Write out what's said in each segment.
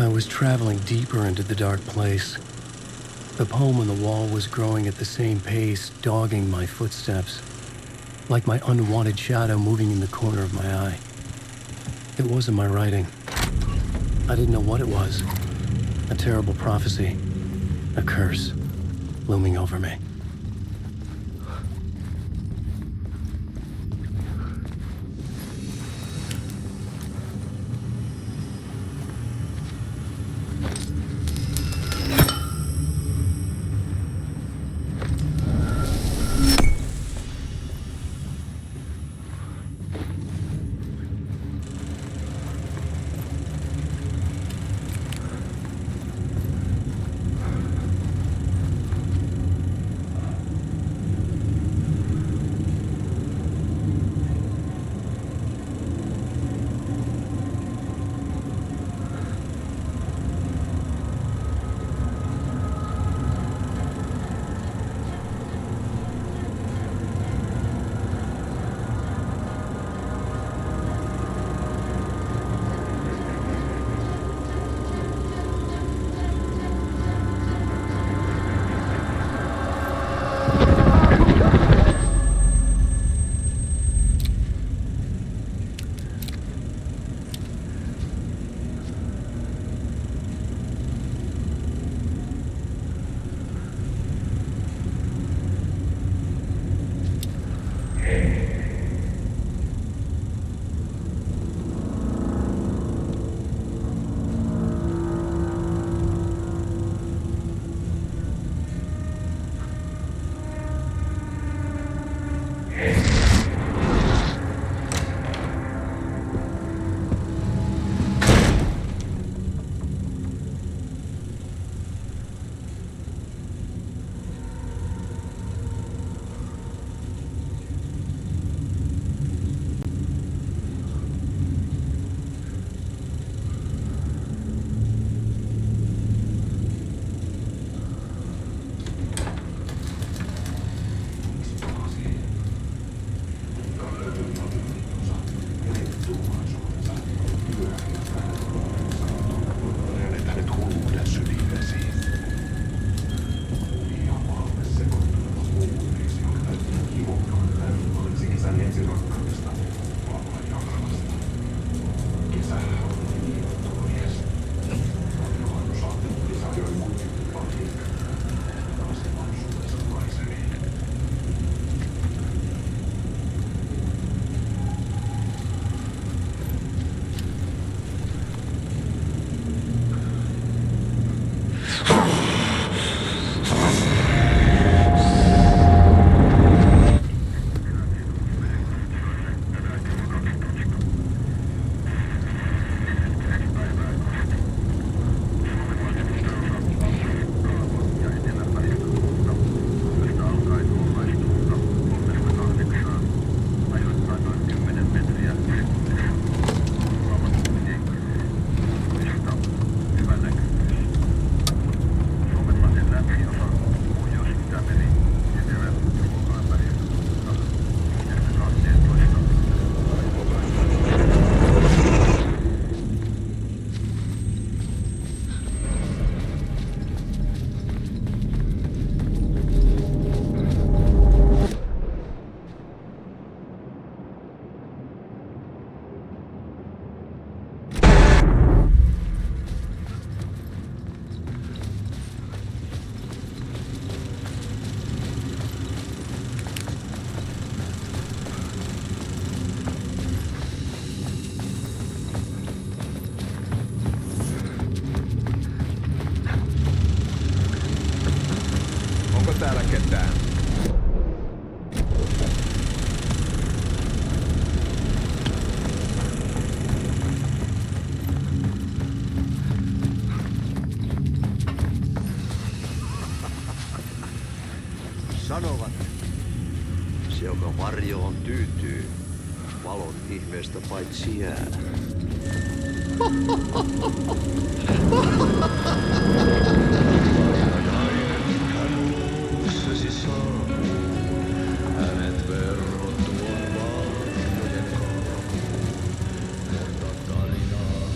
I was traveling deeper into the dark place. The poem on the wall was growing at the same pace, dogging my footsteps, like my unwanted shadow moving in the corner of my eye. It wasn't my writing. I didn't know what it was. A terrible prophecy, a curse, looming over me. Sanovat, se joka varjoon tyytyy, valon ihmeestä paitsi jää. Hänuuksesi saapuu, hänet verhot tuon valtioiden karkuun, kerta tarinaa.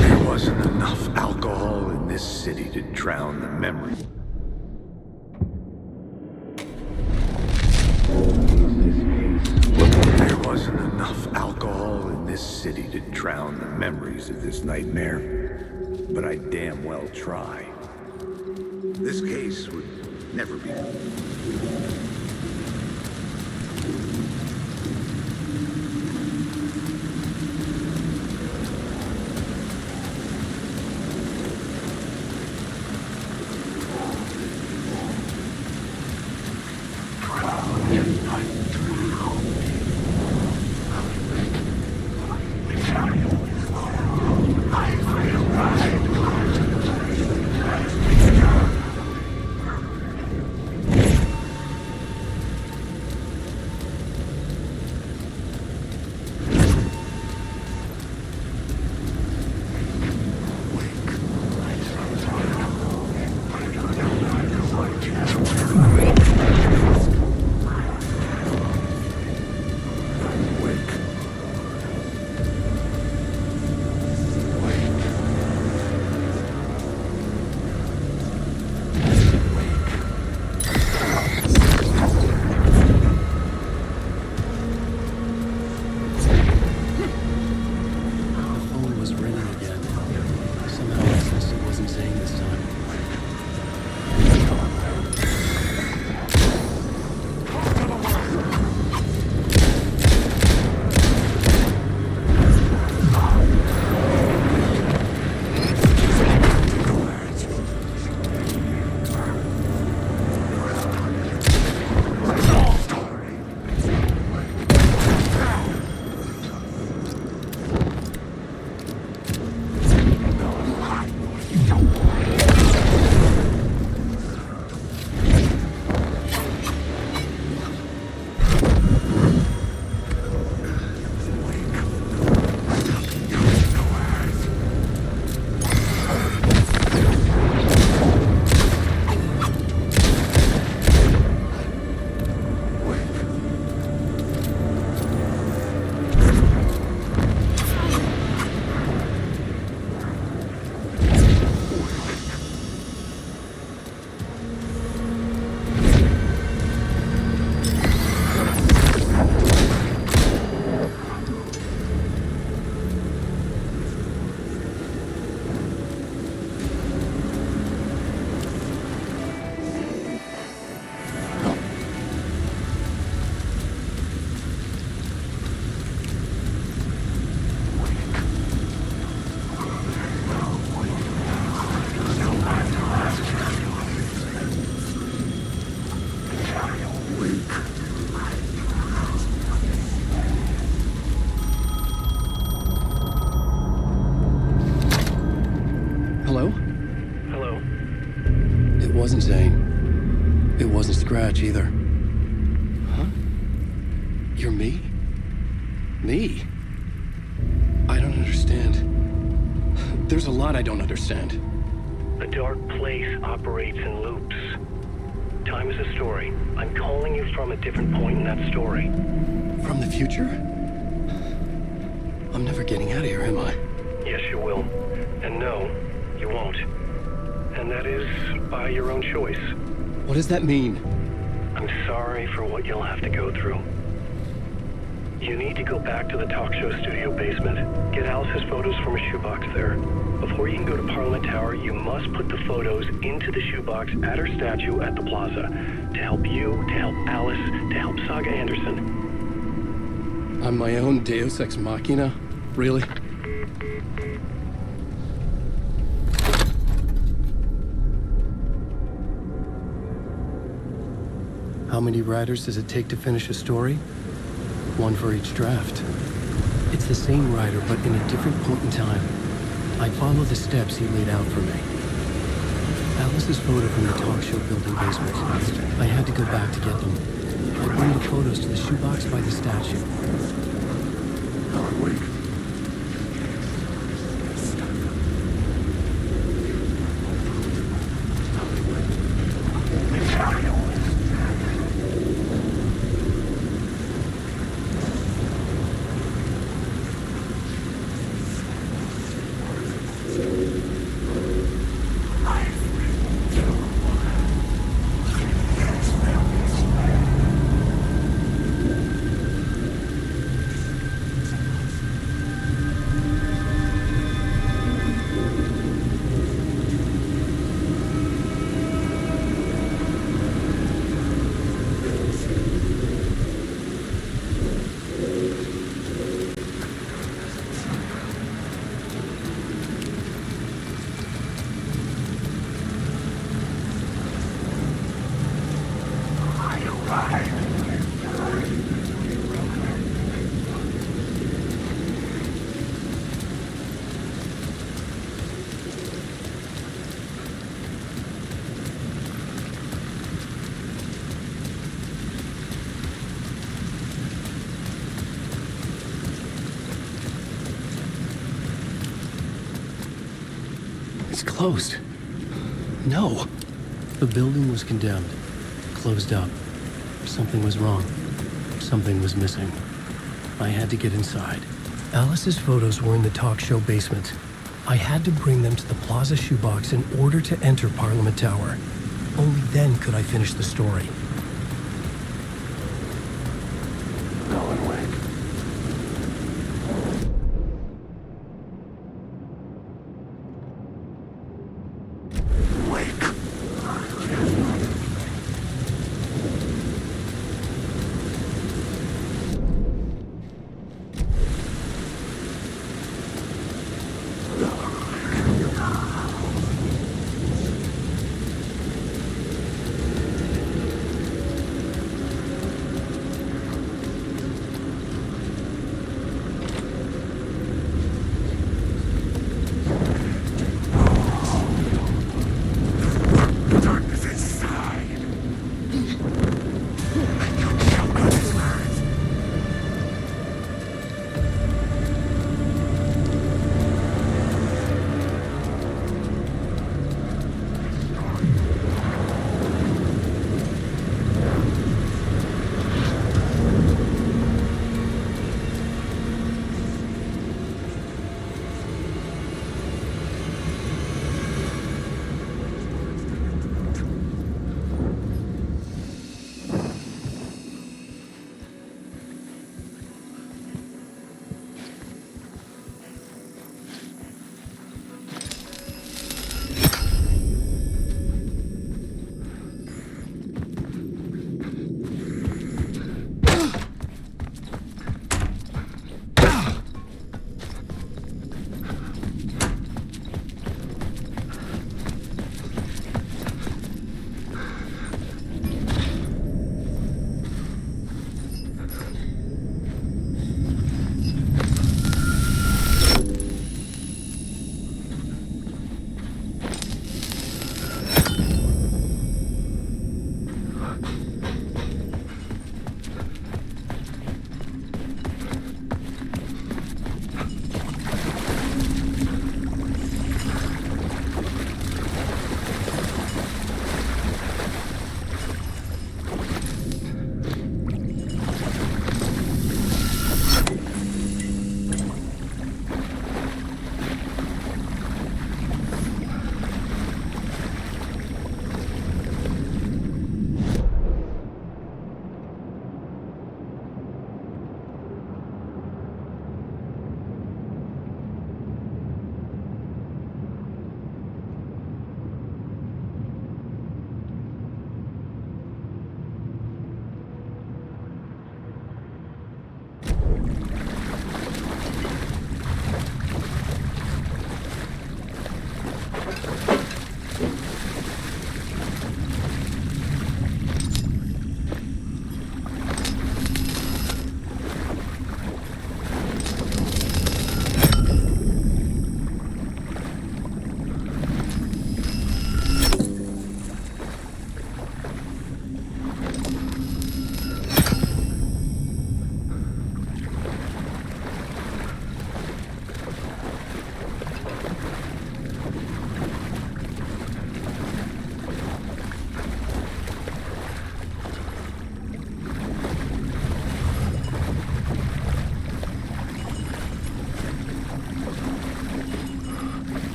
There wasn't enough alcohol in this city to drown the memory. There wasn't enough alcohol in this city to drown the memories of this nightmare, but I damn well try. This case would never be. wasn't Zane. It wasn't Scratch either. Huh? You're me? Me? I don't understand. There's a lot I don't understand. The dark place operates in loops. Time is a story. I'm calling you from a different point in that story. From the future? I'm never getting out of here, am I? Yes, you will. And no, you won't. And that is by your own choice. What does that mean? I'm sorry for what you'll have to go through. You need to go back to the talk show studio basement. Get Alice's photos from a shoebox there. Before you can go to Parliament Tower, you must put the photos into the shoebox at her statue at the plaza. To help you, to help Alice, to help Saga Anderson. I'm my own Deus Ex Machina? Really? How many writers does it take to finish a story? One for each draft. It's the same writer, but in a different point in time. I follow the steps he laid out for me. Alice's photo from the talk show building basement. I had to go back to get them. I bring the photos to the shoebox by the statue. Wait. It's closed. No. The building was condemned. Closed up. Something was wrong. Something was missing. I had to get inside. Alice's photos were in the talk show basement. I had to bring them to the Plaza shoebox in order to enter Parliament Tower. Only then could I finish the story. Alan Wake.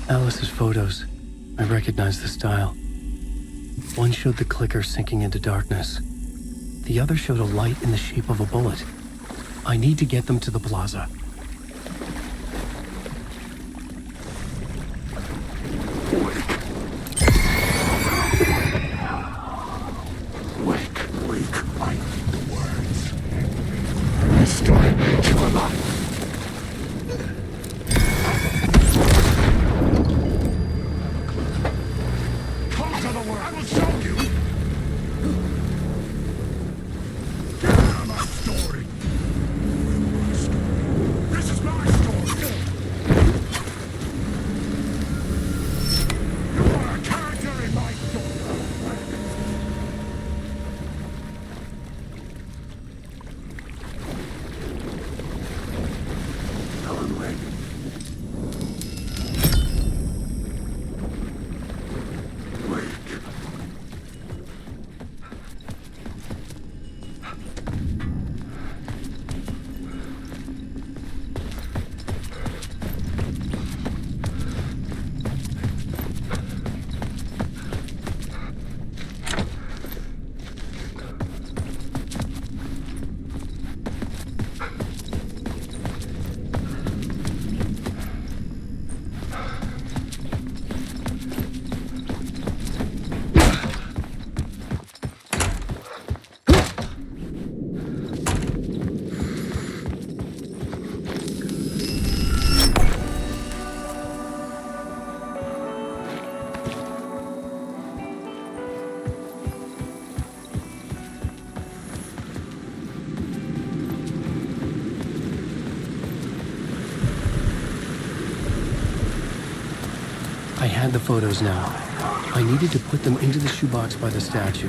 Alice's photos. I recognized the style. One showed the clicker sinking into darkness. The other showed a light in the shape of a bullet. I need to get them to the plaza. Wake, I need the words. Restore to her life. Come to the world, I will show you. My story. This is my story. You are a character in my story. had the photos now. I needed to put them into the shoebox by the statue.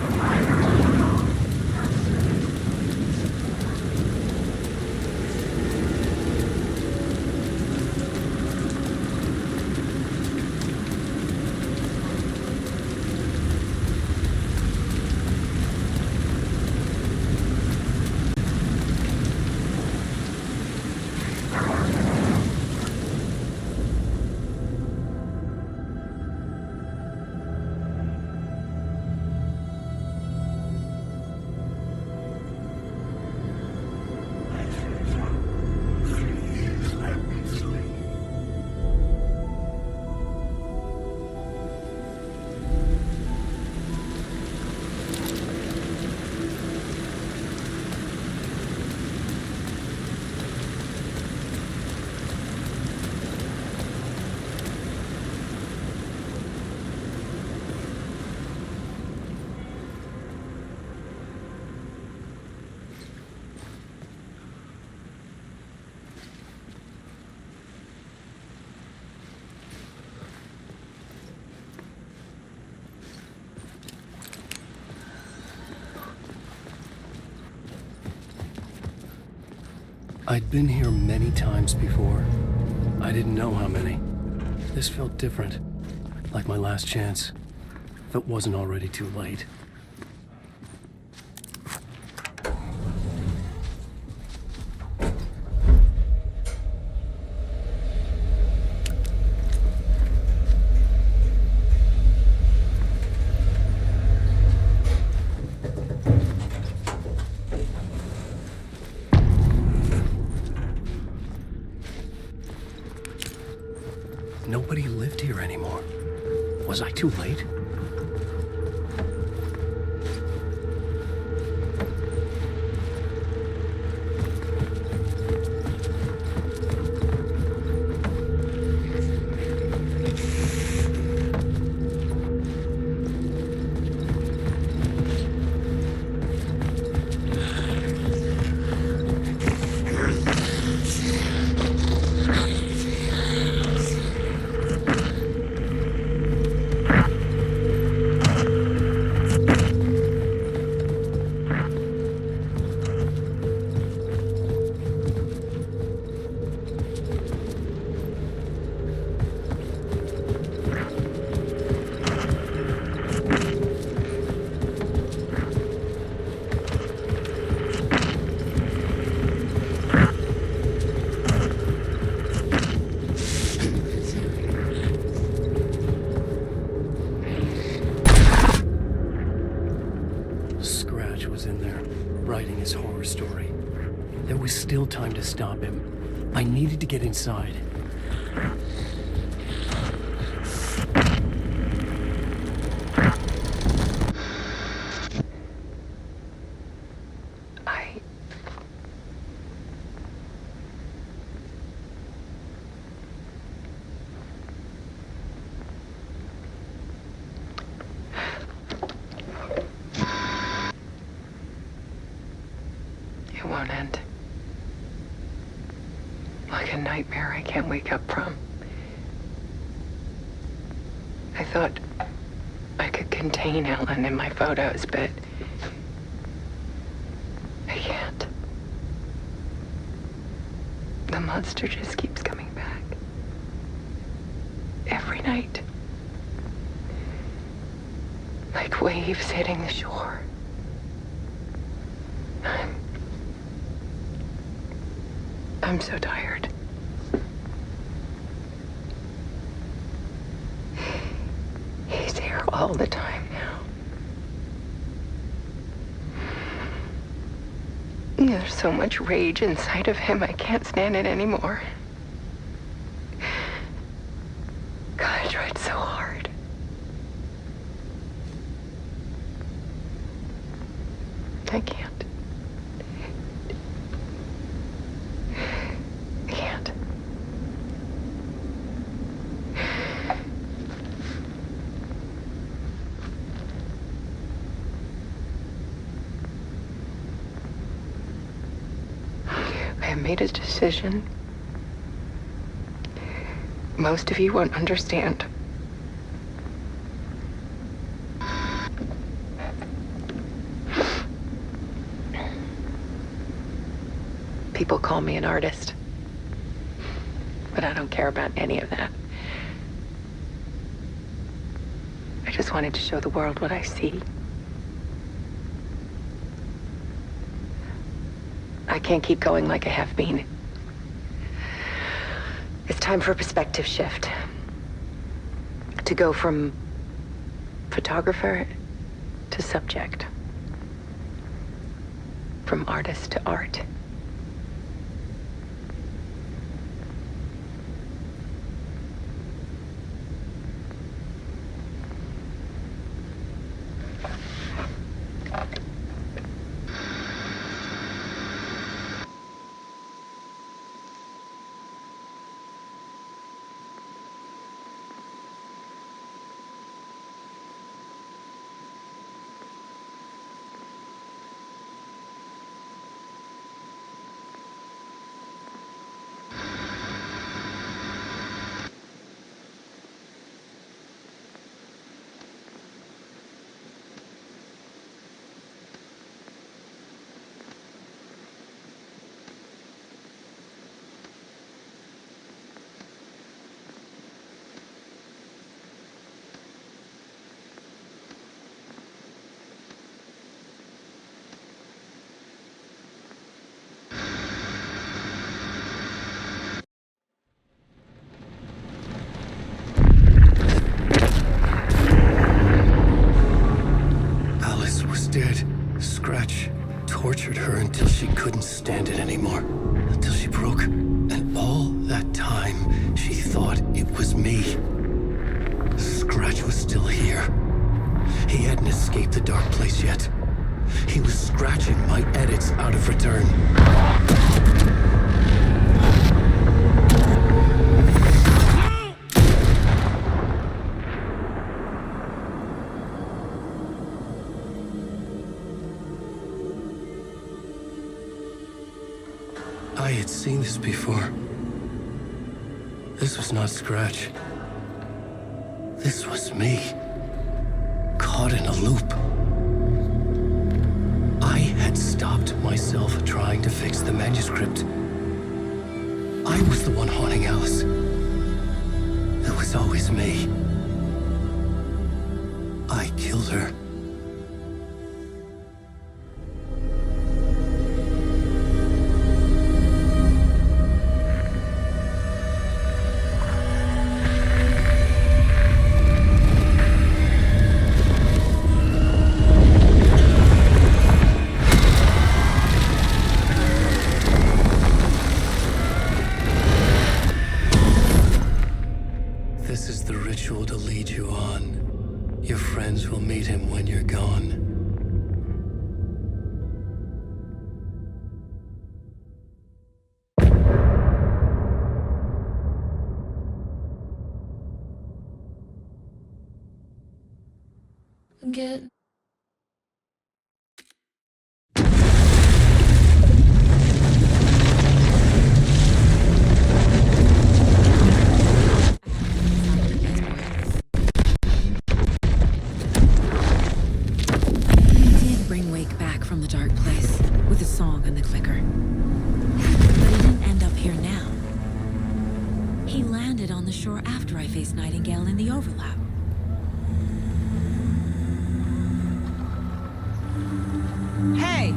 I'd been here many times before. I didn't know how many. This felt different, like my last chance, if it wasn't already too late. Nobody lived here anymore. Was I too late? Writing his horror story. There was still time to stop him. I needed to get inside. It won't end. Like a nightmare I can't wake up from. I thought I could contain Ellen in my photos, but I can't. The monster just keeps coming back. Every night. Like waves hitting the shore. I'm so tired. He's here all the time now. There's so much rage inside of him, I can't stand it anymore. God, I tried so hard. I can't. I made a decision. Most of you won't understand. People call me an artist. But I don't care about any of that. I just wanted to show the world what I see. I can't keep going like I have been. It's time for a perspective shift. To go from photographer to subject. From artist to art. Dead. Scratch tortured her until she couldn't stand it anymore. Until she broke. And all that time, she thought it was me. Scratch was still here. He hadn't escaped the dark place yet. He was scratching my edits out of return. I had seen this before. This was not Scratch. This was me. Caught in a loop. I had stopped myself trying to fix the manuscript. I was the one haunting Alice. It was always me. I killed her. This is the ritual to lead you on. Your friends will meet him when you're gone. Get from the dark place with a song and the clicker. But he didn't end up here now. He landed on the shore after I faced Nightingale in the overlap. Hey!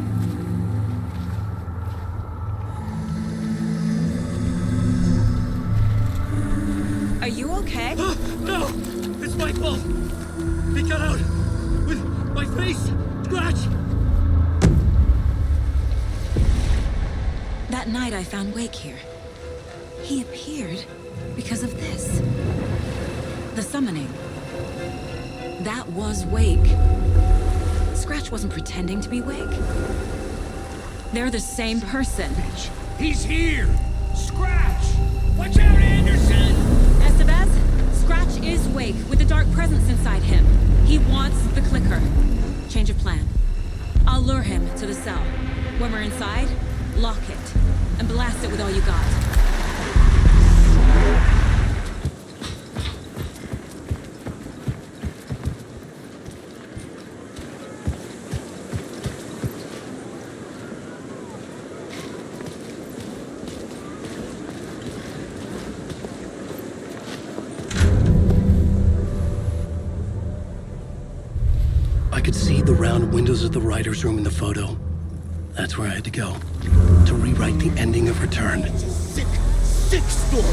Are you okay? No! It's my fault! He got out! With my face! Scratch! That night I found Wake here. He appeared because of this. The summoning. That was Wake. Scratch wasn't pretending to be Wake. They're the same person. He's here! Scratch! Watch out, Anderson! Estevez, Scratch is Wake with a dark presence inside him. He wants the clicker. Change of plan. I'll lure him to the cell. When we're inside, lock it, and blast it with all you got. the round windows of the writer's room in the photo. That's where I had to go. To rewrite the ending of Return. Sick story.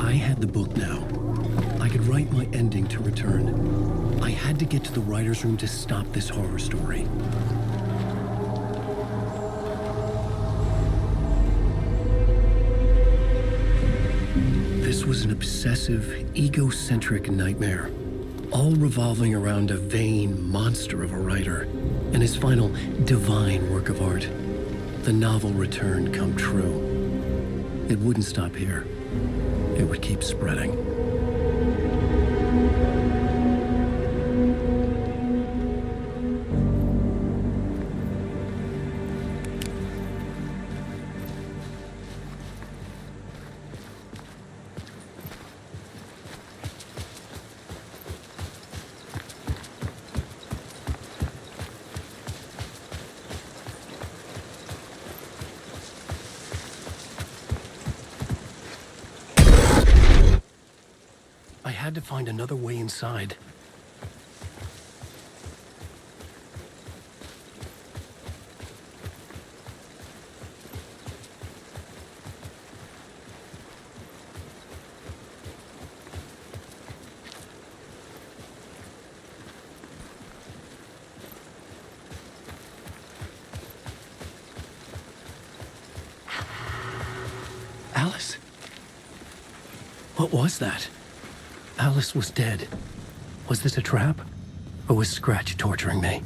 I had the book now. I could write my ending to Return. I had to get to the writer's room to stop this horror story. This was an obsessive, egocentric nightmare, all revolving around a vain monster of a writer and his final divine work of art, the novel Return come true. It wouldn't stop here. It would keep spreading. I had to find another way inside. Alice? What was that? Alice was dead. Was this a trap? Or was Scratch torturing me?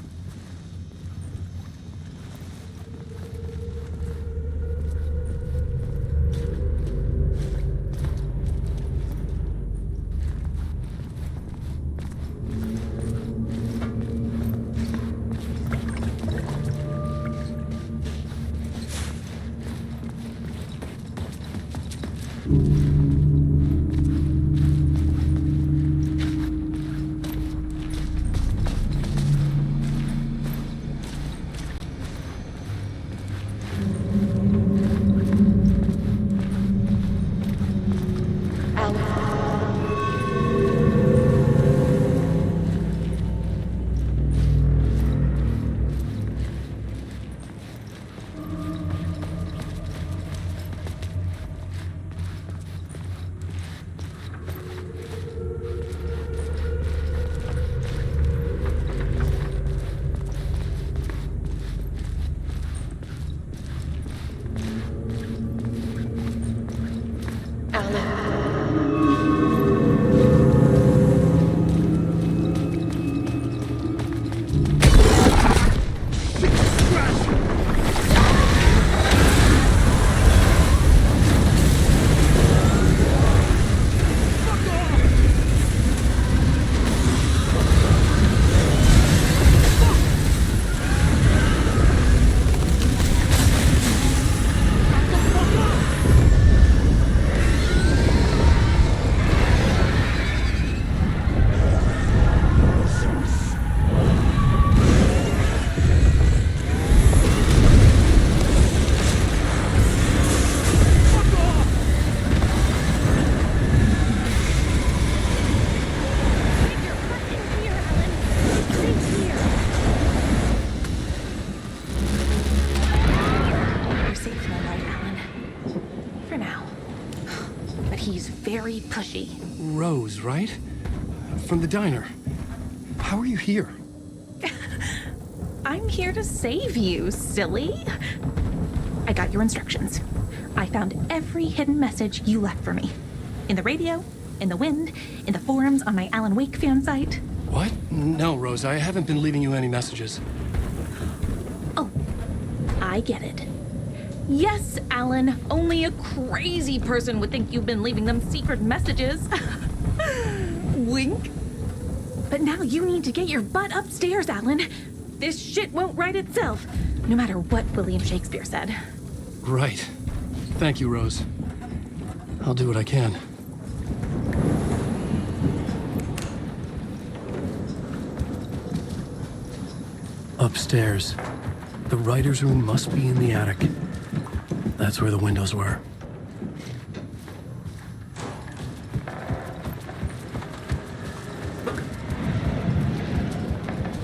Very pushy. Rose, right? From the diner. How are you here? I'm here to save you, silly. I got your instructions. I found every hidden message you left for me. In the radio, in the wind, in the forums on my Alan Wake fan site. What? No, Rose, I haven't been leaving you any messages. Oh, I get it. Yes, Alan, only a crazy person would think you've been leaving them secret messages. Wink. But now you need to get your butt upstairs, Alan. This shit won't right itself, no matter what William Shakespeare said. Right. Thank you, Rose. I'll do what I can. Upstairs. The writer's room must be in the attic. That's where the windows were.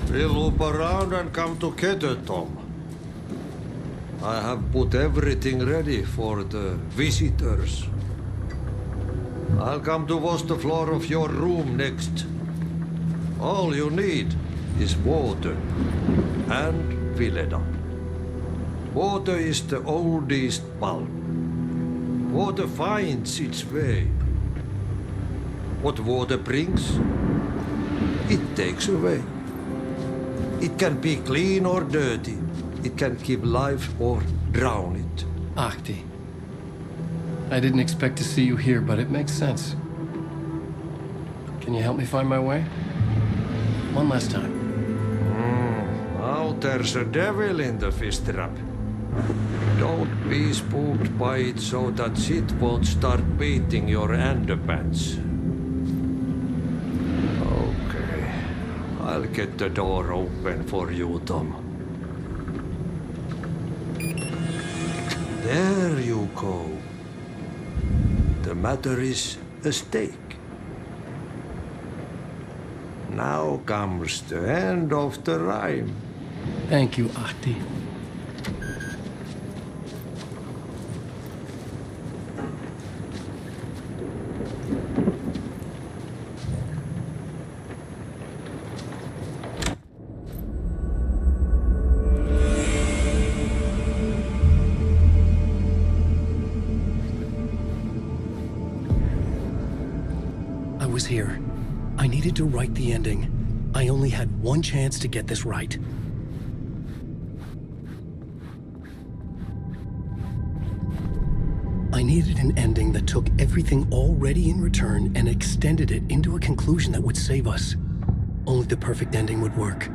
We'll loop around and come together, Tom. I have put everything ready for the visitors. I'll come to wash the floor of your room next. All you need is water and Vileda. Water is the oldest bulb. Water finds its way. What water brings, it takes away. It can be clean or dirty. It can keep life or drown it. Ahti. I didn't expect to see you here, but it makes sense. Can you help me find my way? One last time. Now there's a devil in the fish trap. Don't be spooked by it so that shit won't start beating your underpants. Okay. I'll get the door open for you, Tom. There you go. The matter is a stake. Now comes the end of the rhyme. Thank you, Ahti. I was here. I needed to write the ending. I only had one chance to get this right. I needed an ending that took everything already in return and extended it into a conclusion that would save us. Only the perfect ending would work.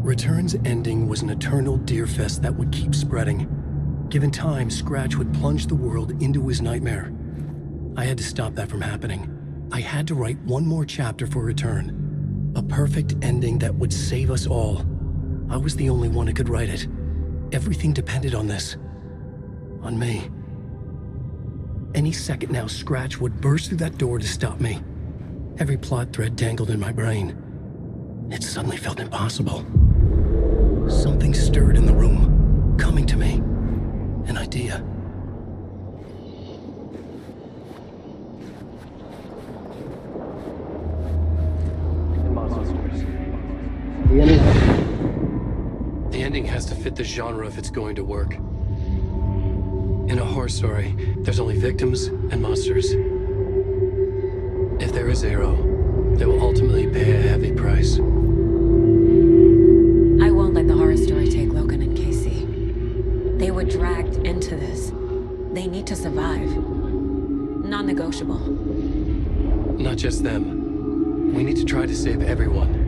Return's ending was an eternal deerfest that would keep spreading. Given time, Scratch would plunge the world into his nightmare. I had to stop that from happening. I had to write one more chapter for Return. A perfect ending that would save us all. I was the only one who could write it. Everything depended on this. On me. Any second now, Scratch would burst through that door to stop me. Every plot thread dangled in my brain. It suddenly felt impossible. Something stirred in the room, coming to me. An idea. The ending has to fit the genre if it's going to work. In a horror story, there's only victims and monsters. If there is Arrow, they will ultimately pay a heavy price. I won't let the horror story take Logan and Casey. They were dragged into this. They need to survive. Non-negotiable. Not just them. We need to try to save everyone.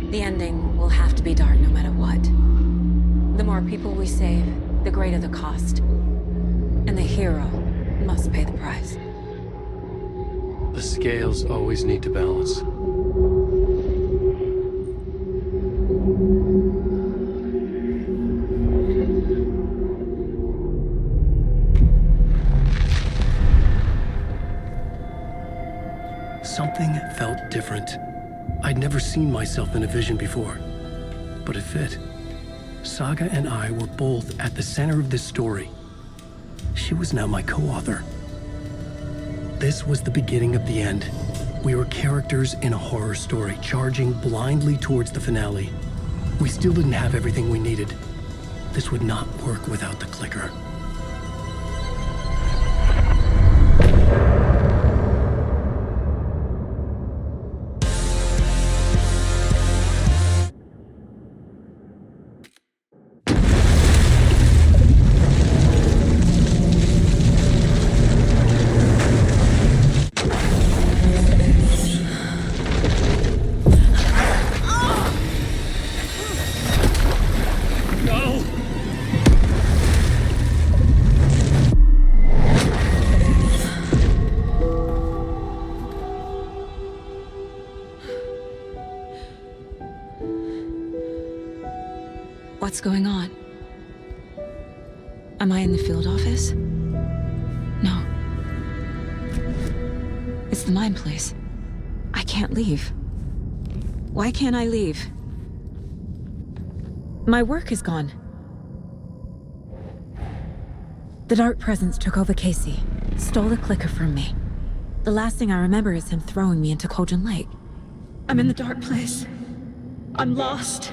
The ending will have to be dark no matter what. The more people we save, the greater the cost. And the hero must pay the price. The scales always need to balance. Something felt different. I'd never seen myself in a vision before, but it fit. Saga and I were both at the center of this story. She was now my co-author. This was the beginning of the end. We were characters in a horror story, charging blindly towards the finale. We still didn't have everything we needed. This would not work without the clicker. What's going on? Am I in the field office? No. It's the mine place. I can't leave. Why can't I leave? My work is gone. The Dark Presence took over Casey, stole the clicker from me. The last thing I remember is him throwing me into Cauldron Lake. I'm in the dark place. I'm lost.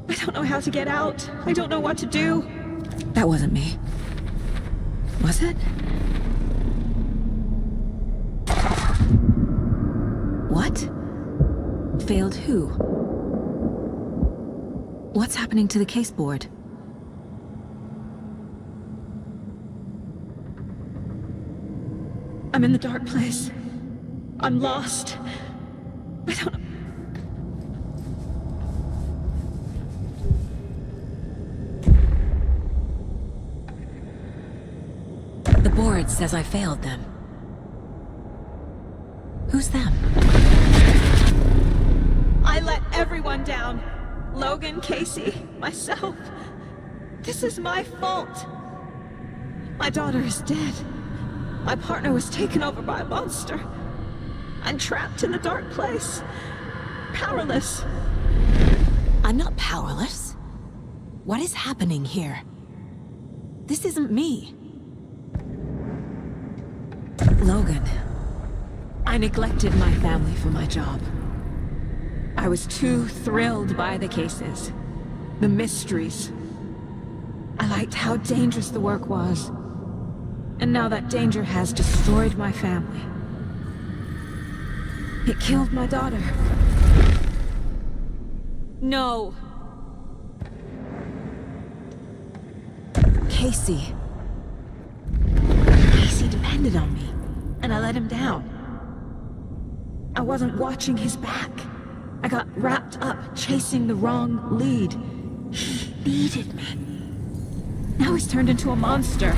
I don't know how to get out. I don't know what to do. That wasn't me. Was it? What? Failed who? What's happening to the case board? I'm in the dark place. I'm lost. I don't know. The board says I failed them. Who's them? I let everyone down. Logan, Casey, myself. This is my fault. My daughter is dead. My partner was taken over by a monster. I'm trapped in the dark place. Powerless. I'm not powerless. What is happening here? This isn't me. Logan. I neglected my family for my job. I was too thrilled by the cases, the mysteries. I liked how dangerous the work was. And now that danger has destroyed my family. It killed my daughter. No. Casey. Casey depended on me, and I let him down. I wasn't watching his back. I got wrapped up chasing the wrong lead. He needed me. Now he's turned into a monster.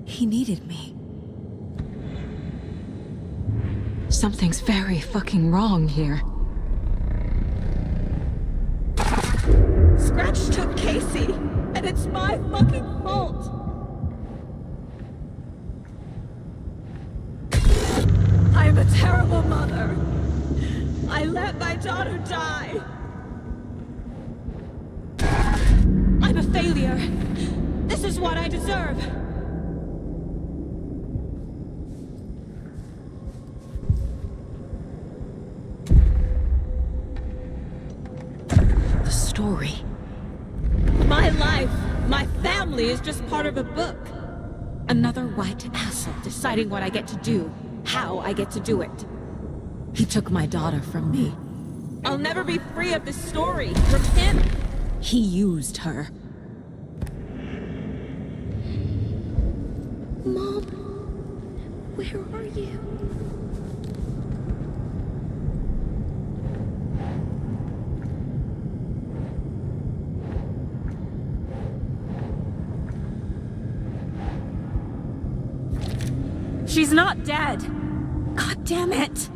He needed me. Something's very fucking wrong here. Scratch took Casey, and it's my fucking fault. I'm a terrible mother. I let my daughter die. I'm a failure. This is what I deserve. The story. My life, my family is just part of a book. Another white asshole deciding what I get to do, how I get to do it. He took my daughter from me. I'll never be free of this story from him. He used her. Mom, where are you? She's not dead. God damn it.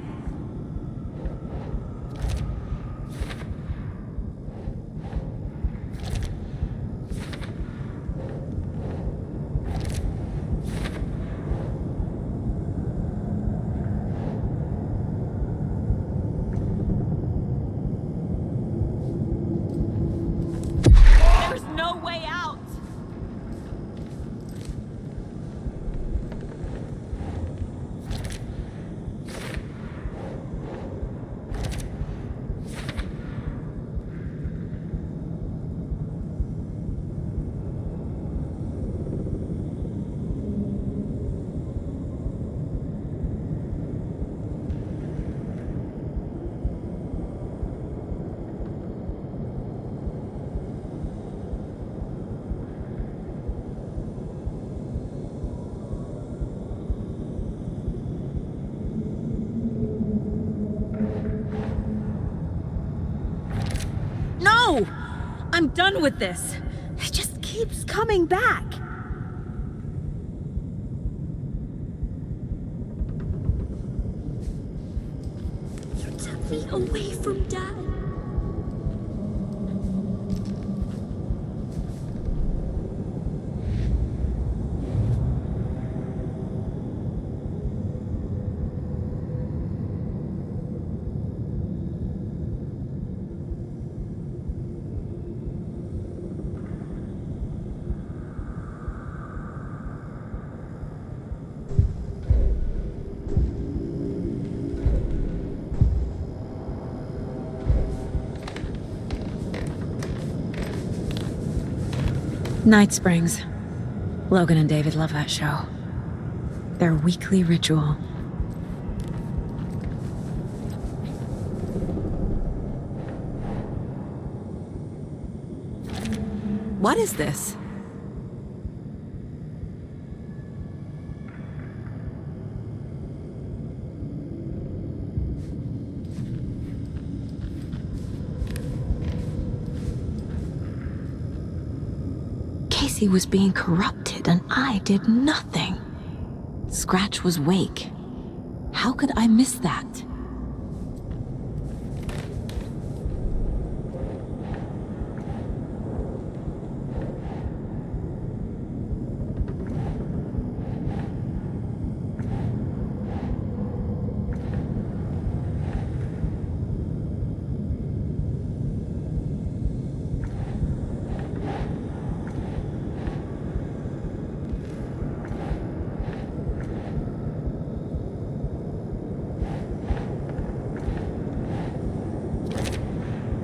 There's no way out. No! I'm done with this. It just keeps coming back. You took me away from Dad. Night Springs. Logan and David love that show. Their weekly ritual. What is this? Casey was being corrupted and I did nothing. Scratch was Wake. How could I miss that?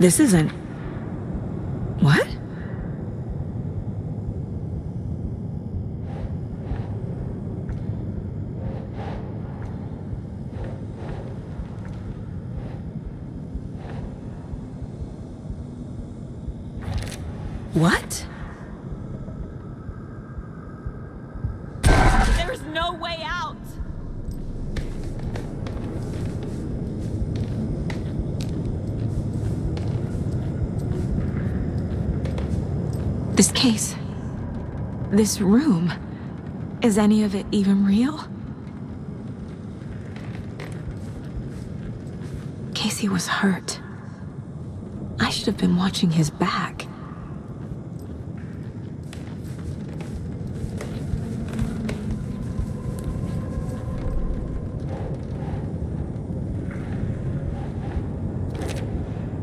This isn't... What? What? There's no way out! This case, this room, is any of it even real? Casey was hurt. I should have been watching his back.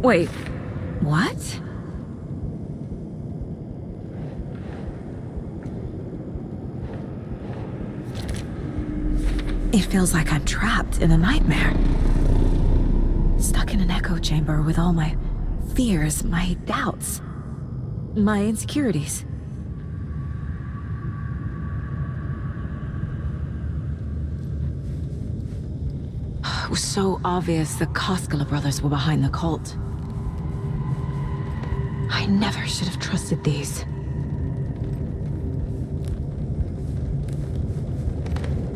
Wait, what? It feels like I'm trapped in a nightmare. Stuck in an echo chamber with all my fears, my doubts, my insecurities. It was so obvious the Koskela brothers were behind the cult. I never should have trusted these.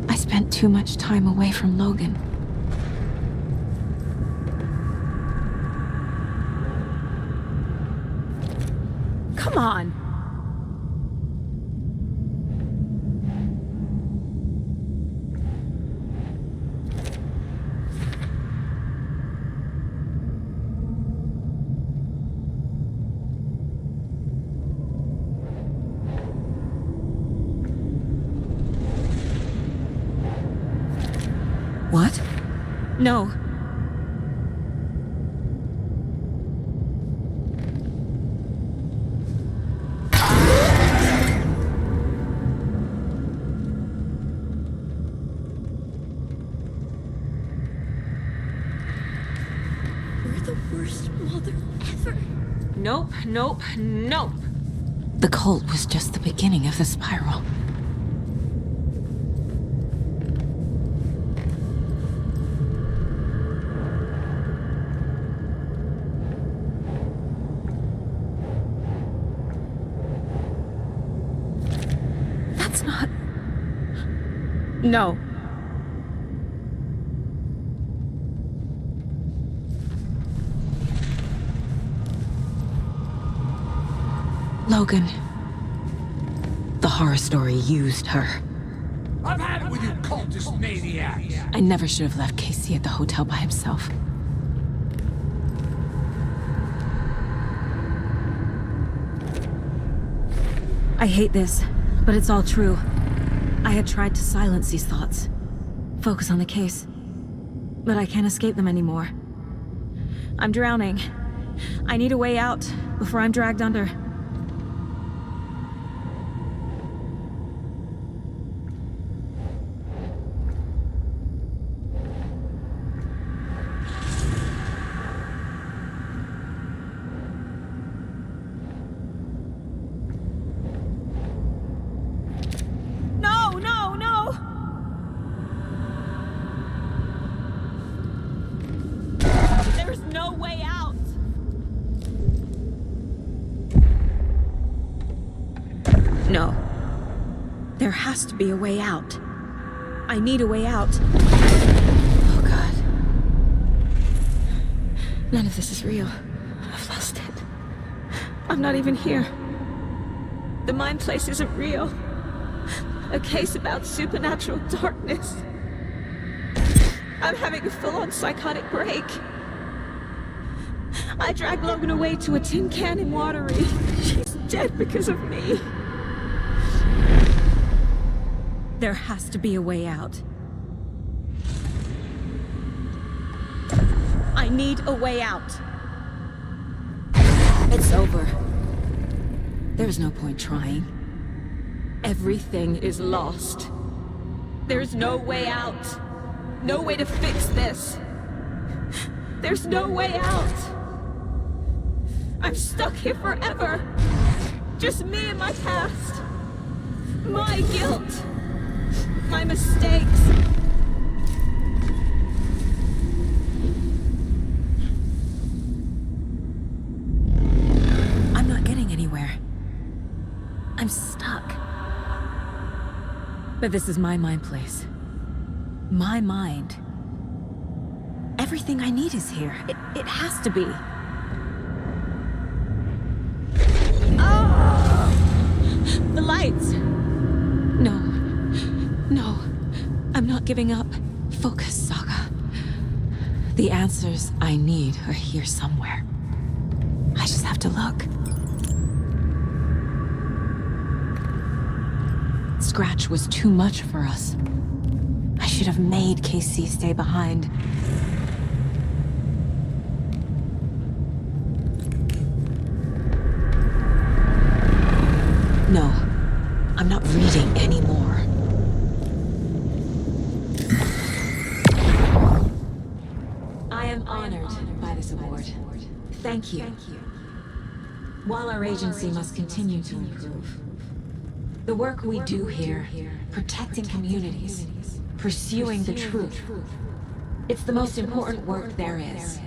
I spent too much time away from Logan. Come on! What? No. We're the worst mother ever. Nope, nope, nope. The cult was just the beginning of the spiral. That's not... No. Logan. The horror story used her. I've had it with you cultist maniacs! I never should have left Casey at the hotel by himself. I hate this, but it's all true. I had tried to silence these thoughts. Focus on the case. But I can't escape them anymore. I'm drowning. I need a way out before I'm dragged under. no way out. No. There has to be a way out. I need a way out. Oh, God. None of this is real. I've lost it. I'm not even here. The mind place isn't real. A case about supernatural darkness. I'm having a full-on psychotic break. I dragged Logan away to a tin can in Watery. She's dead because of me. There has to be a way out. I need a way out. It's over. There's no point trying. Everything is lost. There's no way out. No way to fix this. There's no way out. I'm stuck here forever. Just me and my past. My guilt. My mistakes. I'm not getting anywhere. I'm stuck. But this is my mind place. My mind. Everything I need is here. It has to be. Oh! The lights! No. No. I'm not giving up. Focus, Saga. The answers I need are here somewhere. I just have to look. Scratch was too much for us. I should have made KC stay behind. No, I'm not reading anymore. I am honored by this award. Thank you. While our agency must continue to improve, the work we do here, protecting communities, pursuing the truth, it's the most important work there is.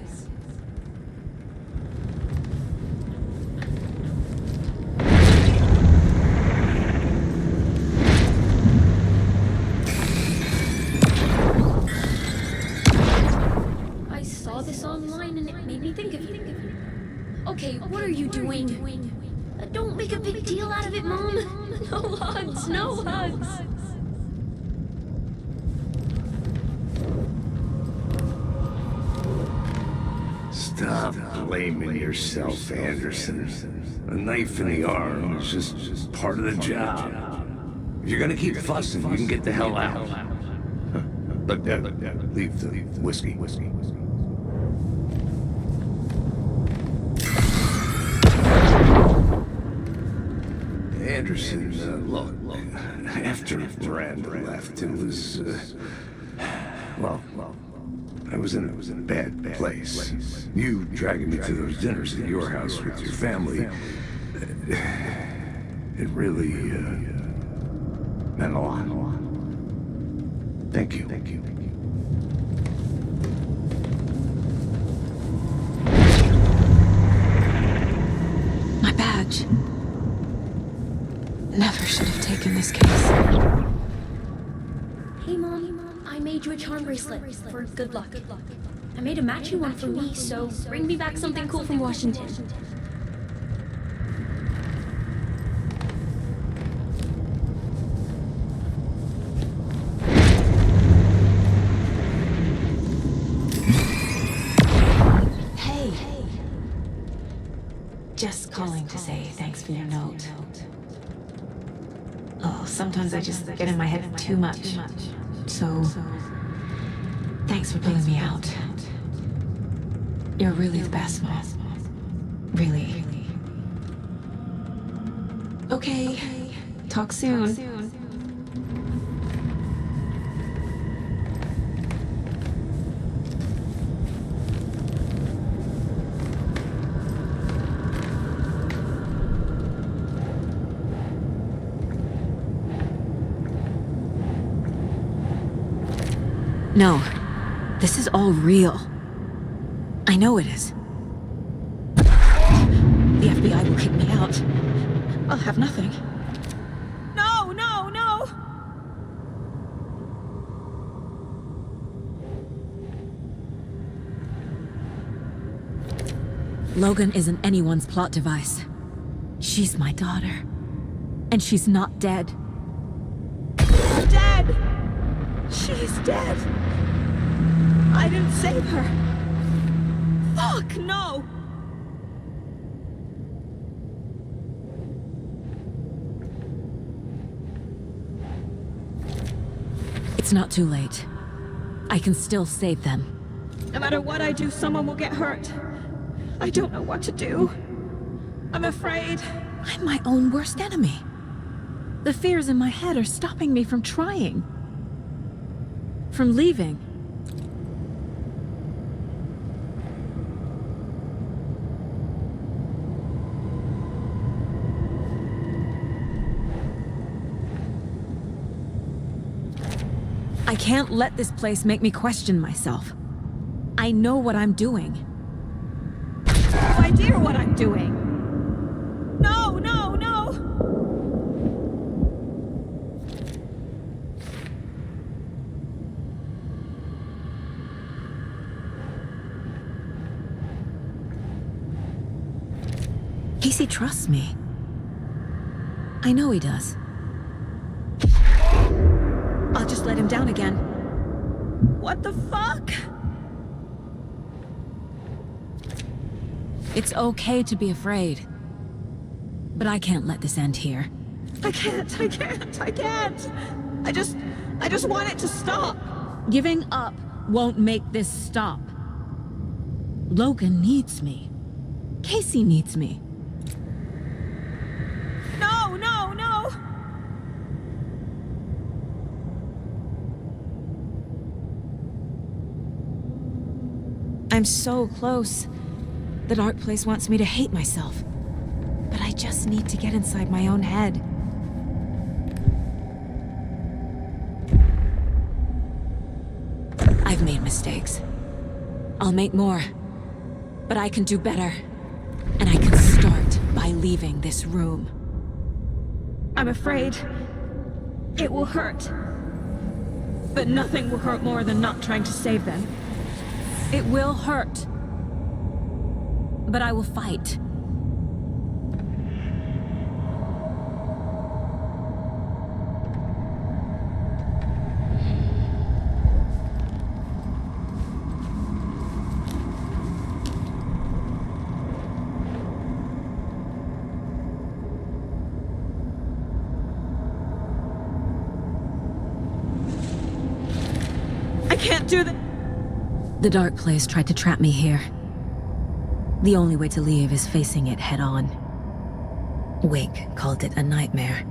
I saw this online and it made me think of you. Okay, what are you doing? Don't make a big deal out of it, Mom. No hugs, no hugs. Stop blaming yourself, Anderson. A knife in the arm is just part of the job. If you're gonna keep fussing, you can get the hell out. But leave the whiskey. Anderson, look, after Miranda left, it was, well, I was in a bad place. You dragging me to those dinners at your house with your family, it really, meant a lot. Thank you. My badge. Never should have taken this case. Hey, Mom, I made you a charm bracelet for good luck. I made a matching one for me, so bring me back something cool from Washington. Hey. Just calling to say thanks for your note. Oh, sometimes I just get in my head too much. So, thanks for pulling me out. You're really the best, Mom. Really. Okay. Talk soon. No, this is all real. I know it is. The FBI will kick me out. I'll have nothing. No, no, no! Logan isn't anyone's plot device. She's my daughter. And she's not dead. Dead! She's dead! I didn't save her. Fuck, no! It's not too late. I can still save them. No matter what I do, someone will get hurt. I don't know what to do. I'm afraid. I'm my own worst enemy. The fears in my head are stopping me from trying. From leaving. I can't let this place make me question myself. I know what I'm doing. No idea what I'm doing. No, no, no! Casey trusts me. I know he does. I'll just let him down again. What the fuck? It's okay to be afraid. But I can't let this end here. I can't. I just want it to stop. Giving up won't make this stop. Logan needs me. Casey needs me. No, no, no! I'm so close. The dark place wants me to hate myself. But I just need to get inside my own head. I've made mistakes. I'll make more. But I can do better. And I can start by leaving this room. I'm afraid it will hurt. But nothing will hurt more than not trying to save them. It will hurt. But I will fight. I can't do that. The dark place tried to trap me here. The only way to leave is facing it head-on. Wake called it a nightmare.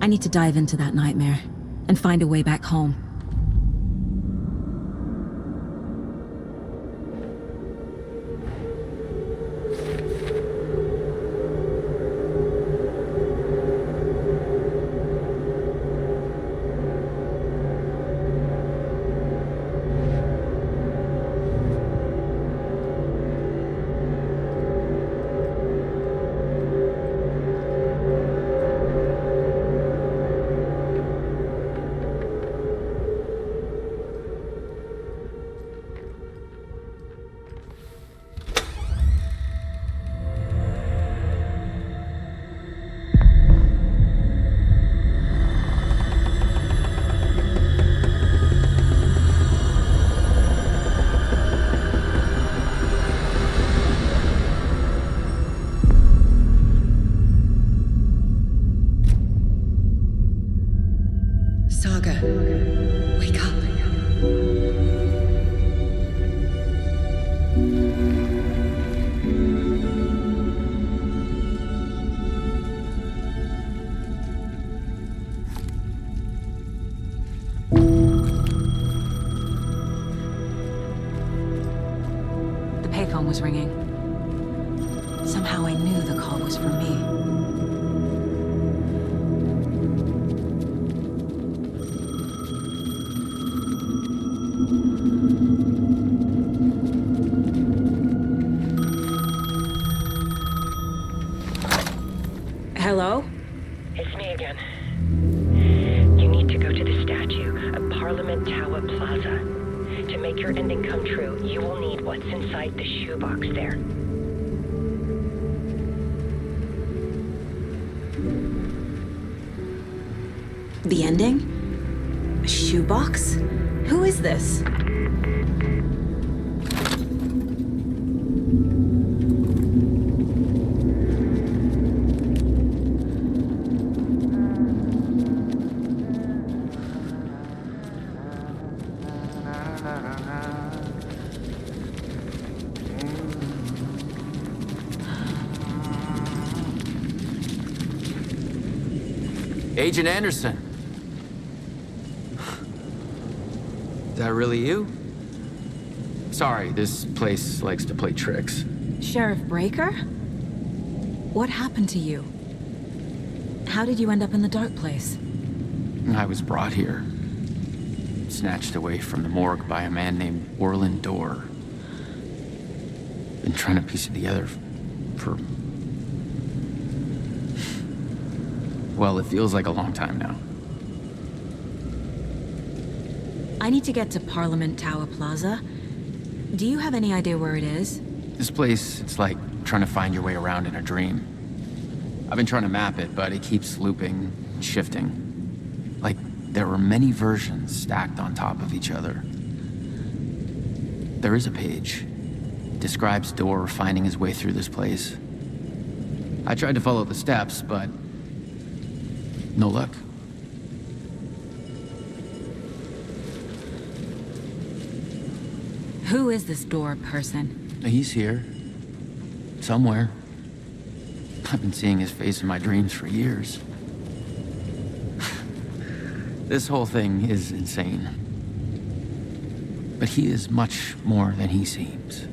I need to dive into that nightmare and find a way back home. Saga, wake up. The payphone was ringing. Somehow I knew the call was for me. statue of Parliament Tower Plaza. To make your ending come true, you will need what's inside the shoebox there. The ending? A shoebox? Who is this? Agent Anderson. Is that really you? Sorry, this place likes to play tricks. Sheriff Breaker? What happened to you? How did you end up in the dark place? I was brought here. Snatched away from the morgue by a man named Orland Dorr. Been trying to piece it together for... well, it feels like a long time now. I need to get to Parliament Tower Plaza. Do you have any idea where it is? This place, it's like trying to find your way around in a dream. I've been trying to map it, but it keeps looping, shifting. Like there were many versions stacked on top of each other. There is a page. Describes Dorr finding his way through this place. I tried to follow the steps, but no luck. Who is this Dorr person? He's here. Somewhere. I've been seeing his face in my dreams for years. This whole thing is insane. But he is much more than he seems.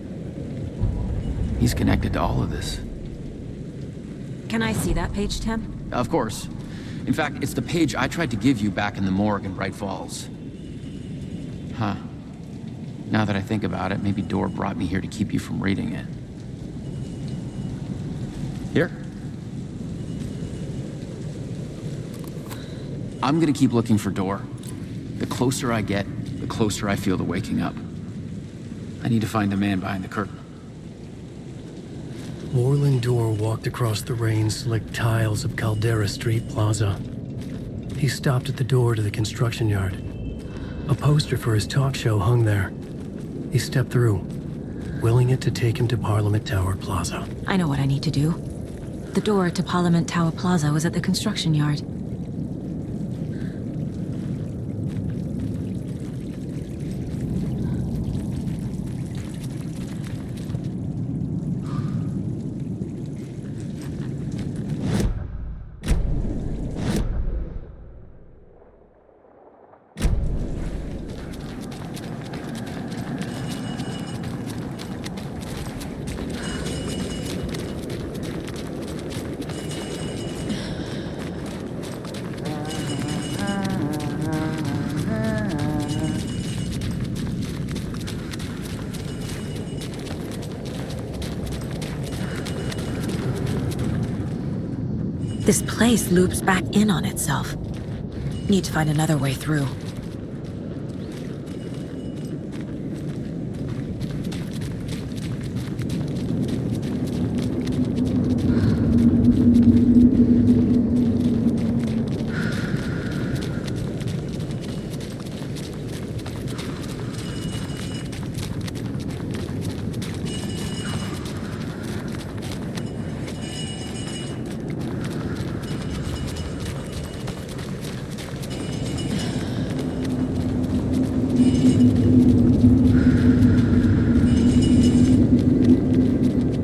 He's connected to all of this. Can I see that page, Tim? Of course. In fact, it's the page I tried to give you back in the morgue in Bright Falls. Huh. Now that I think about it, maybe Dorr brought me here to keep you from reading it. Here. I'm gonna keep looking for Dorr. The closer I get, the closer I feel to waking up. I need to find the man behind the curtain. Orland Dorr walked across the rain-slicked tiles of Caldera Street Plaza. He stopped at the door to the construction yard. A poster for his talk show hung there. He stepped through, willing it to take him to Parliament Tower Plaza. I know what I need to do. The door to Parliament Tower Plaza was at the construction yard. This place loops back in on itself. Need to find another way through.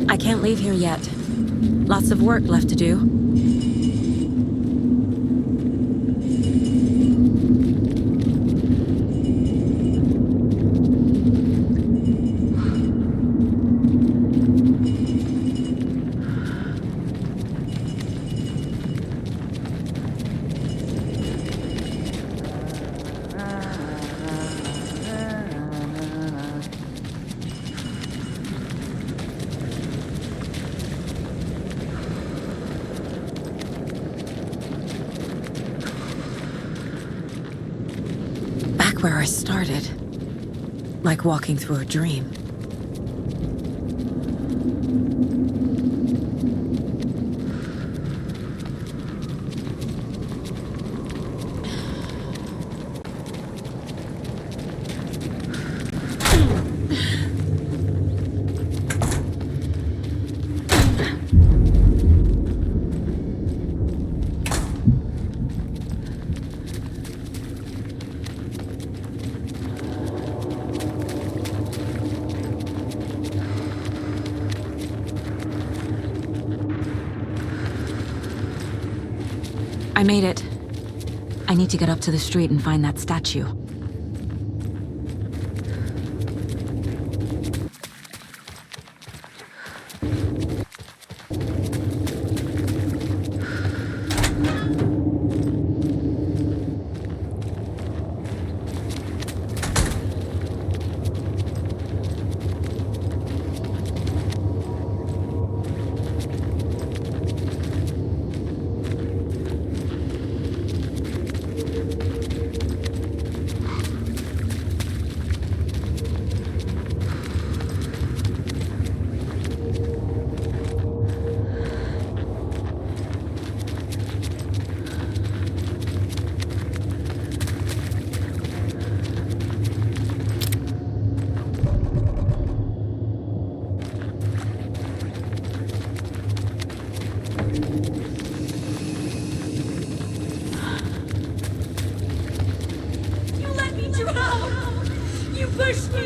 I can't leave here yet. Lots of work left to do. back where I started. Like walking through a dream. I made it. I need to get up to the street and find that statue.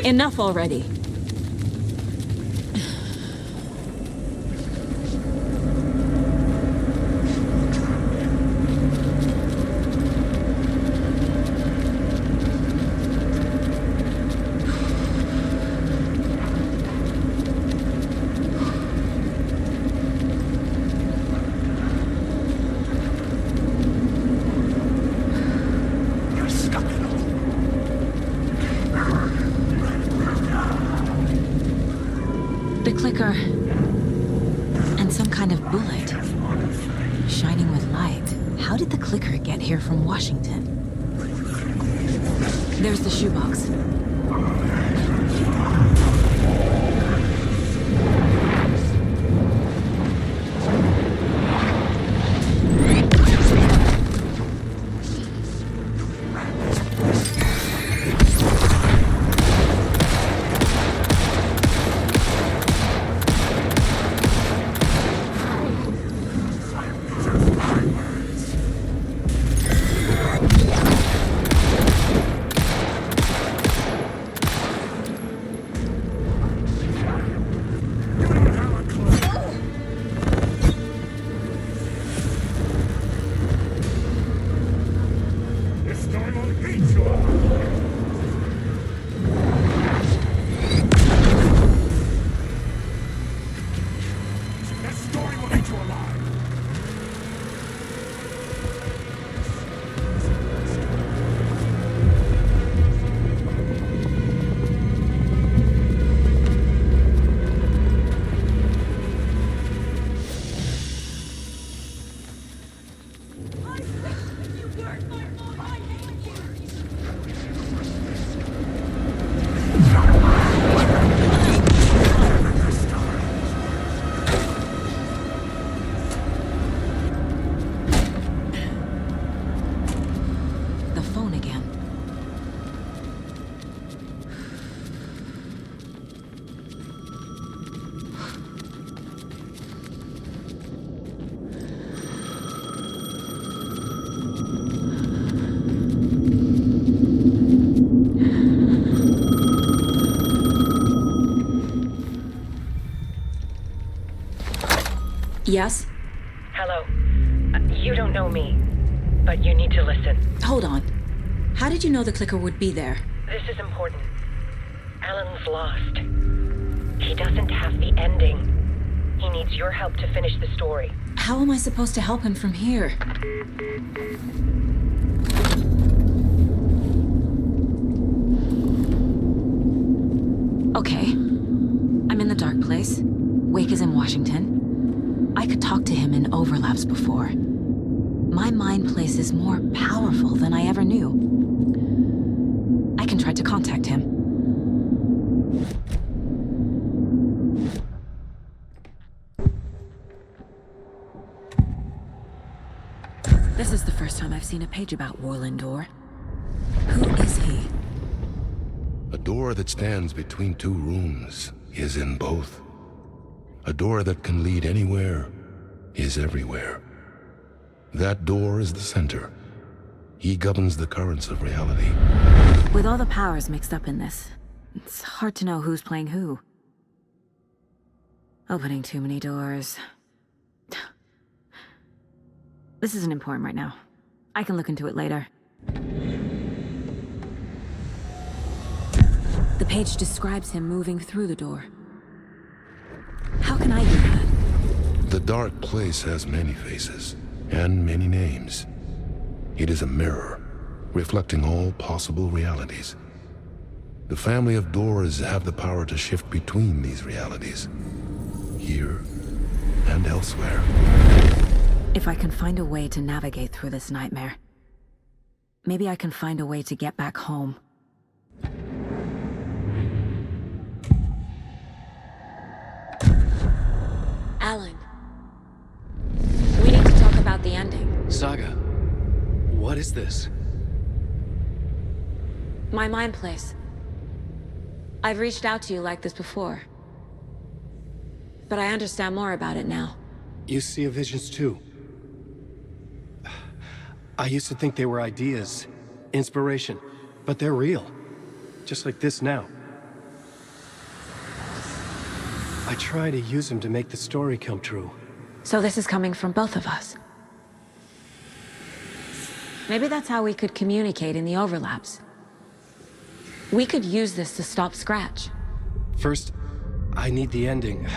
Enough already. The clicker. And some kind of bullet. Shining with light. How did the clicker get here from Washington? There's the shoebox. Yes? Hello. You don't know me, but you need to listen. Hold on. How did you know the clicker would be there? This is important. Alan's lost. He doesn't have the ending. He needs your help to finish the story. How am I supposed to help him from here? Okay. I'm in the dark place. Wake is in Washington. I could talk to him in overlaps before. My mind place is more powerful than I ever knew. contact him. This is the first time I've seen a page about Warland Door. Who is he? A door that stands between two rooms is in both. A door that can lead anywhere is everywhere. That door is the center. He governs the currents of reality. With all the powers mixed up in this, it's hard to know who's playing who. Opening too many doors. This isn't important right now. I can look into it later. The page describes him moving through the door. How can I do that? The dark place has many faces and many names. It is a mirror, reflecting all possible realities. The family of doors have the power to shift between these realities, here and elsewhere. If I can find a way to navigate through this nightmare, maybe I can find a way to get back home. Alan, we need to talk about the ending. Saga, what is this? My mind place. I've reached out to you like this before, but I understand more about it now. You see visions too. I used to think they were ideas, inspiration, but they're real. Just like this now. I try to use them to make the story come true. So this is coming from both of us. Maybe that's how we could communicate in the overlaps. We could use this to stop Scratch. First, I need the ending.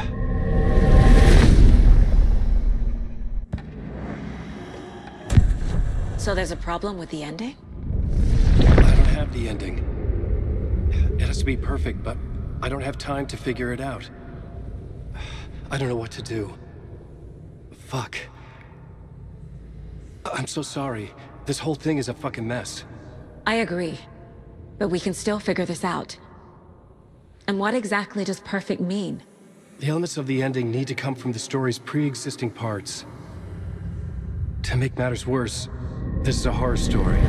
So there's a problem with the ending? I don't have the ending. It has to be perfect, but I don't have time to figure it out. I don't know what to do. Fuck. I'm so sorry. This whole thing is a fucking mess. I agree. But we can still figure this out. And what exactly does perfect mean? The elements of the ending need to come from the story's pre-existing parts. To make matters worse, this is a horror story.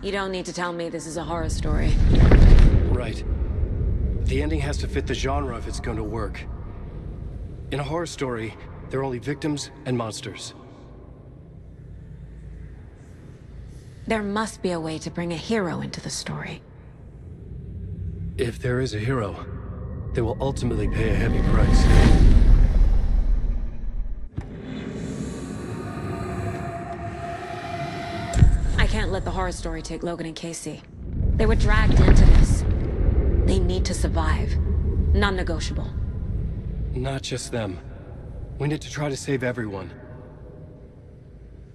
You don't need to tell me this is a horror story. Right. The ending has to fit the genre if it's going to work. In a horror story, there are only victims and monsters. There must be a way to bring a hero into the story. If there is a hero, they will ultimately pay a heavy price. I can't let the horror story take Logan and Casey. They were dragged into this. They need to survive. Non-negotiable. Not just them. We need to try to save everyone.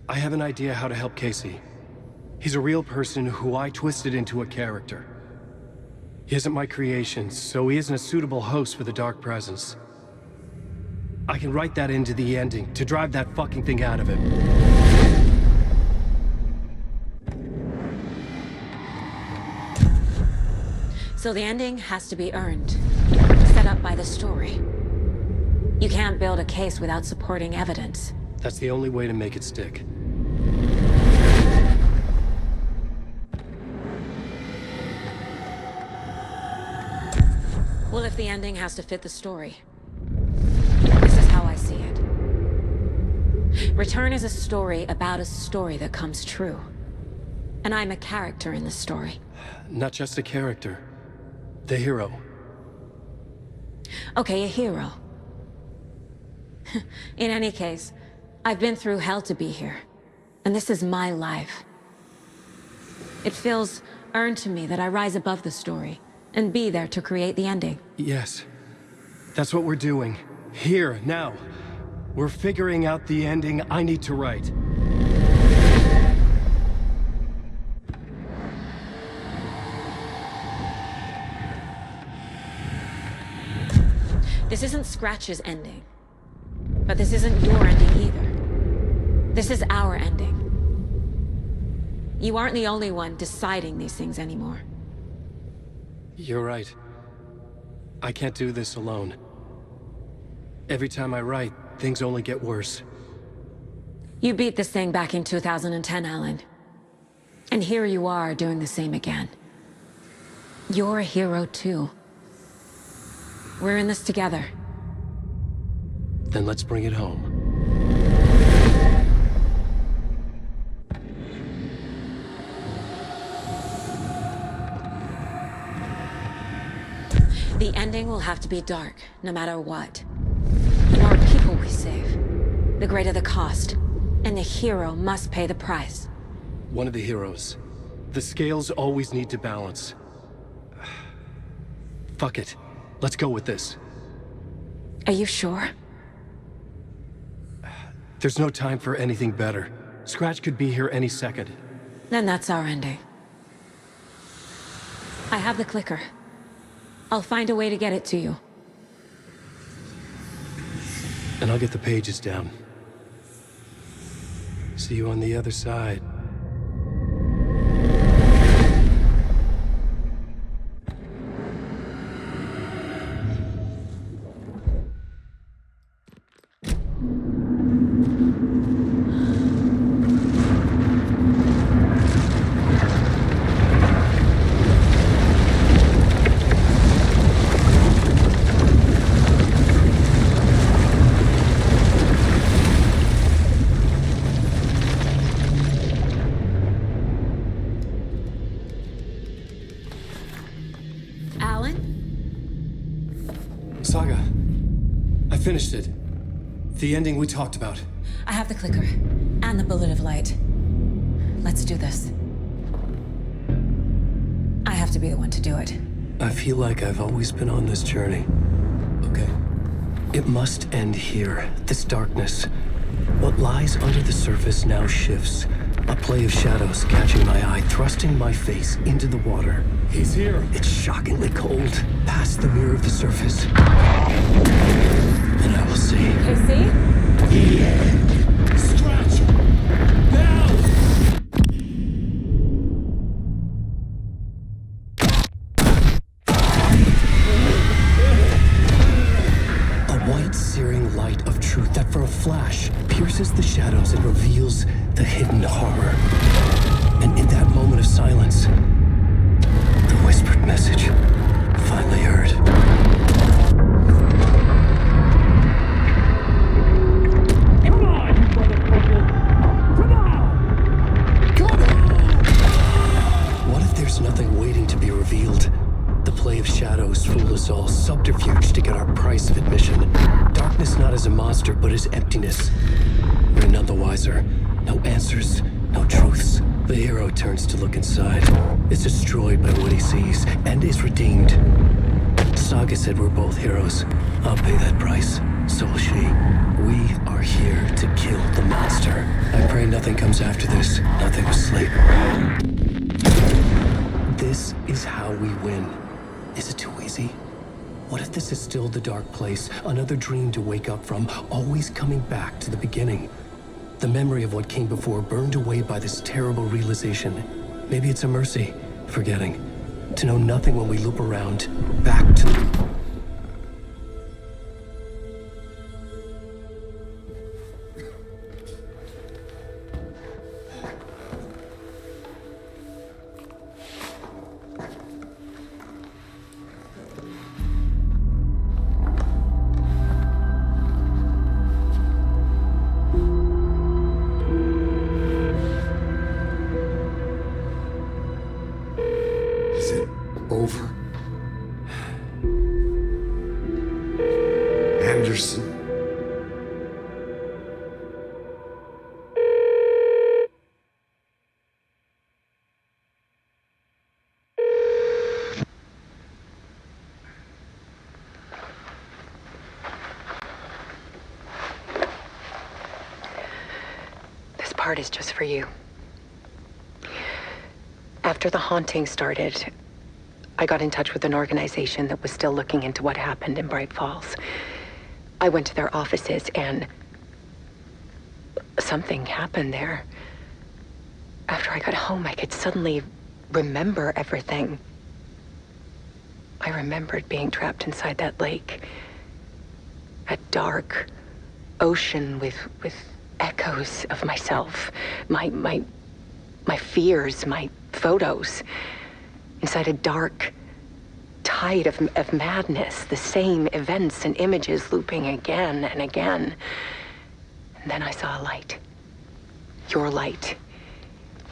I have an idea how to help Casey. He's a real person who I twisted into a character. He isn't my creation, so he isn't a suitable host for the Dark Presence. I can write that into the ending to drive that fucking thing out of him. So the ending has to be earned. Set up by the story. You can't build a case without supporting evidence. That's the only way to make it stick. Well, if the ending has to fit the story, this is how I see it. Return is a story about a story that comes true. And I'm a character in the story. Not just a character. The hero. Okay, a hero. In any case, I've been through hell to be here. And this is my life. It feels earned to me that I rise above the story and be there to create the ending. Yes. That's what we're doing. Here, now. We're figuring out the ending I need to write. This isn't Scratch's ending. But this isn't your ending either. This is our ending. You aren't the only one deciding these things anymore. You're right. I can't do this alone. Every time I write, things only get worse. You beat this thing back in 2010, Alan. And here you are doing the same again. You're a hero too. We're in this together. Then let's bring it home. The ending will have to be dark, no matter what. The more people we save, the greater the cost. And the hero must pay the price. One of the heroes. The scales always need to balance. Fuck it. Let's go with this. Are you sure? There's no time for anything better. Scratch could be here any second. Then that's our ending. I have the clicker. I'll find a way to get it to you. And I'll get the pages down. See you on the other side. Saga, I finished it. The ending we talked about. I have the clicker, and the bullet of light. Let's do this. I have to be the one to do it. I feel like I've always been on this journey. Okay. It must end here, this darkness. What lies under the surface now shifts. A play of shadows catching my eye, thrusting my face into the water. He's here. It's shockingly cold, past the mirror of the surface. And I will see. Casey? Scratch! Now! A white, searing light of truth that for a flash pierces the shadows and reveals the hidden horror. And in that moment of silence, the whispered message finally heard. Come on, you motherfucker! Come on! Come on! What if there's nothing waiting to be revealed? The play of shadows fool us all, subterfuge to get our price of admission. Darkness not as a monster, but as emptiness. We're none the wiser. No answers, no truths. The hero turns to look inside. Is destroyed by what he sees, and is redeemed. Saga said we're both heroes. I'll pay that price. So will she. We are here to kill the monster. I pray nothing comes after this. Nothing will sleep. This is how we win. Is it too easy? What if this is still the dark place? Another dream to wake up from, always coming back to the beginning. The memory of what came before burned away by this terrible realization. Maybe it's a mercy, forgetting. To know nothing when we loop around, back to... Over. Anderson. This part is just for you. After the haunting started, I got in touch with an organization that was still looking into what happened in Bright Falls. I went to their offices and something happened there. After I got home, I could suddenly remember everything. I remembered being trapped inside that lake. A dark ocean with echoes of myself. My fears, my photos. Inside a dark tide of madness. The same events and images looping again and again. And then I saw a light. Your light.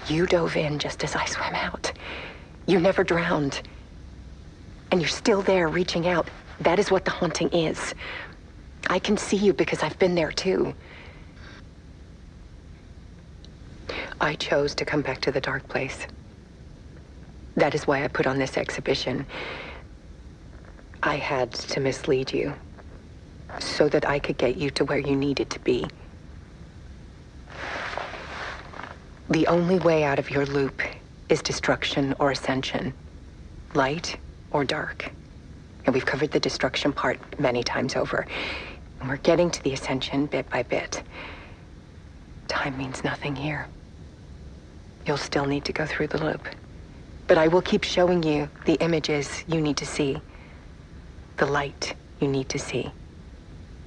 You dove in just as I swam out. You never drowned. And you're still there reaching out. That is what the haunting is. I can see you because I've been there too. I chose to come back to the dark place. That is why I put on this exhibition. I had to mislead you so that I could get you to where you needed to be. The only way out of your loop is destruction or ascension, light or dark. And we've covered the destruction part many times over. And we're getting to the ascension bit by bit. Time means nothing here. You'll still need to go through the loop. But I will keep showing you the images you need to see, the light you need to see,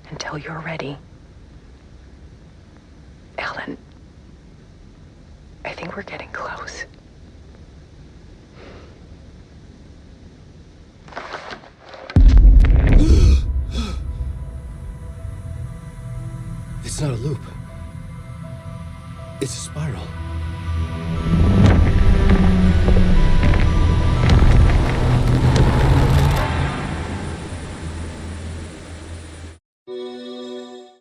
until you're ready. Alan, I think we're getting close. It's not a loop. It's a spiral.